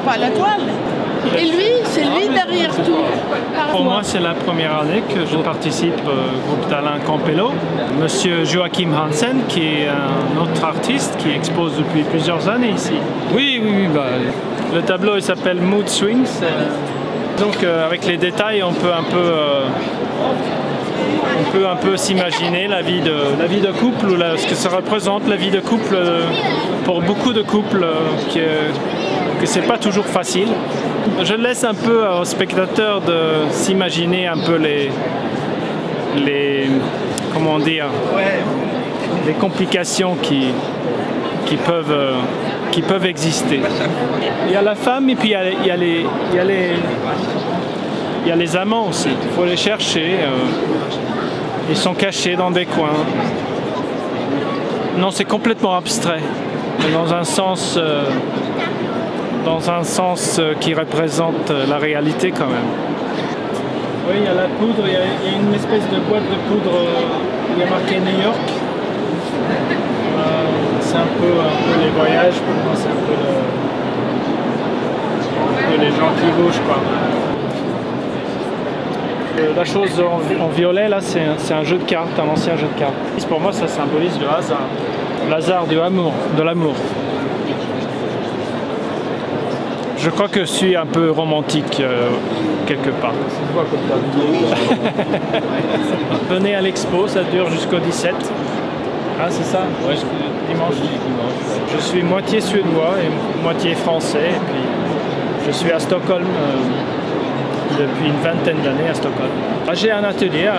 pas la toile. Et lui, c'est lui derrière tout. Pour moi, c'est la première année que je participe au groupe d'Alain Campello. Monsieur Joachim Hansen, qui est un autre artiste qui expose depuis plusieurs années ici. Oui. Le tableau il s'appelle Mood Swings. Donc avec les détails, on peut un peu s'imaginer la vie de couple ou ce que ça représente la vie de couple pour beaucoup de couples que c'est pas toujours facile. Je laisse un peu aux spectateurs de s'imaginer un peu les comment dire, les complications qui peuvent exister. Il y a la femme et puis il y a les amants aussi. Il faut les chercher. Ils sont cachés dans des coins. Non, c'est complètement abstrait, mais dans un sens qui représente la réalité quand même. Oui, il y a la poudre, il y a une espèce de boîte de poudre, il y a marqué New York. C'est un peu les voyages, pour moi c'est un peu les gens qui bougent, quoi. La chose en violet là, c'est un jeu de cartes, un ancien jeu de cartes. Pour moi ça symbolise le hasard. Le hasard de l'amour. Je crois que je suis un peu romantique quelque part. Venez à l'expo, ça dure jusqu'au 17. Ah c'est ça? Ouais, dimanche. Je suis moitié suédois et moitié français. Et puis je suis à Stockholm depuis une vingtaine d'années à Stockholm. J'ai un atelier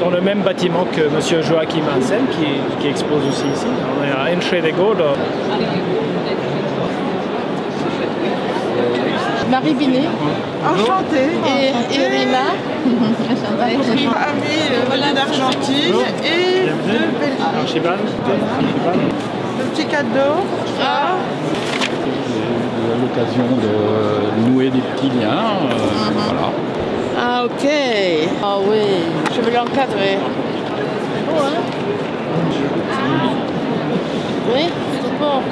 dans le même bâtiment que M. Joachim Hansen qui expose aussi ici. On est à Enschede-Gård. Marie Binet. Enchantée. Et Irina. Amie d'Argentine et de Belgique. Archibald. Le petit cadeau. L'occasion de nouer des petits liens, voilà. Ah ok. Ah oui, je vais l'encadrer. Oh, hein? Oui, Topor.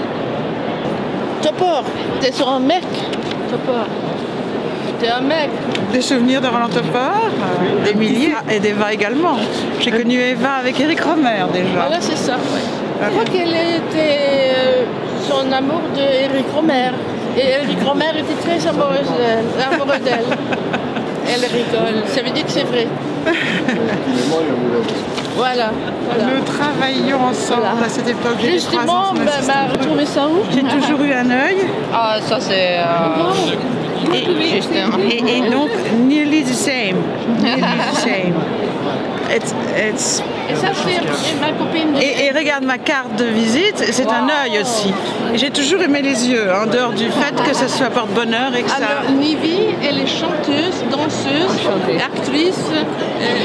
Topor, t'es sur un mec. Topor. T'es un mec. Des souvenirs de Roland Topor, des milliers et d'Eva également. J'ai connu Eva avec Eric Romer déjà. Voilà, c'est ça. Ouais. Je crois qu'elle était son amour d'Eric Romer. Et Eric Romer était très amoureux d'elle. Elle rigole, ça veut dire que c'est vrai. Voilà. Nous travaillions ensemble à cette époque. Justement, m'a retrouvé ça où? J'ai toujours eu un œil. Ah, ça c'est... Et donc, nearly the same. Nearly the same. Et ça, c'est ma copine. Et regarde ma carte de visite, c'est un œil aussi. J'ai toujours aimé les yeux, en dehors du fait que ça soit porte-bonheur et que ça... Alors, Nivi, elle est chanteuse, danseuse, actrice,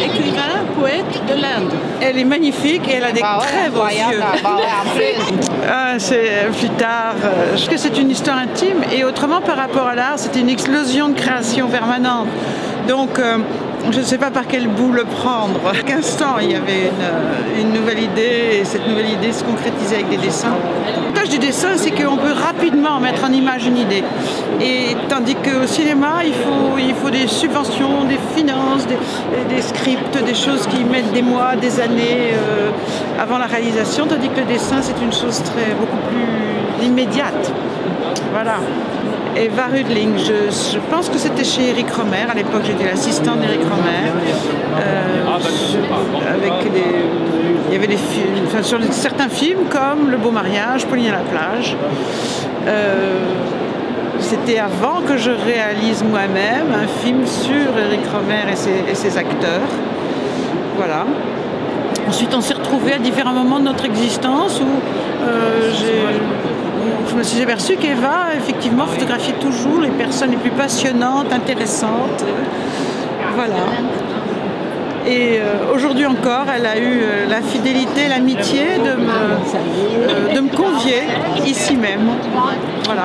écrivain, poète de l'Inde. Elle est magnifique et elle a des très beaux yeux. C'est plus tard, parce que c'est une histoire intime et autrement par rapport à l'art, c'était une explosion de création permanente. Donc, je ne sais pas par quel bout le prendre. À chaque instant, il y avait une nouvelle idée et cette nouvelle idée se concrétisait avec des dessins. L'avantage du dessin, c'est qu'on peut rapidement mettre en image une idée. Et tandis qu'au cinéma, il faut des subventions, des finances, des scripts, des choses qui mettent des mois, des années avant la réalisation, tandis que le dessin, c'est une chose beaucoup plus immédiate. Voilà. Eva Rudling, je pense que c'était chez Eric Romer. À l'époque, j'étais l'assistante d'Eric Romer. Il y avait des films, enfin, sur certains films comme Le Beau Mariage, Pauline à la plage. C'était avant que je réalise moi-même un film sur Eric Romer et ses acteurs. Voilà. Ensuite, on s'est retrouvés à différents moments de notre existence où je me suis aperçue qu'Eva, effectivement, photographiait toujours les personnes les plus passionnantes, intéressantes. Voilà. Et aujourd'hui encore, elle a eu la fidélité, l'amitié de me convier ici même. Voilà.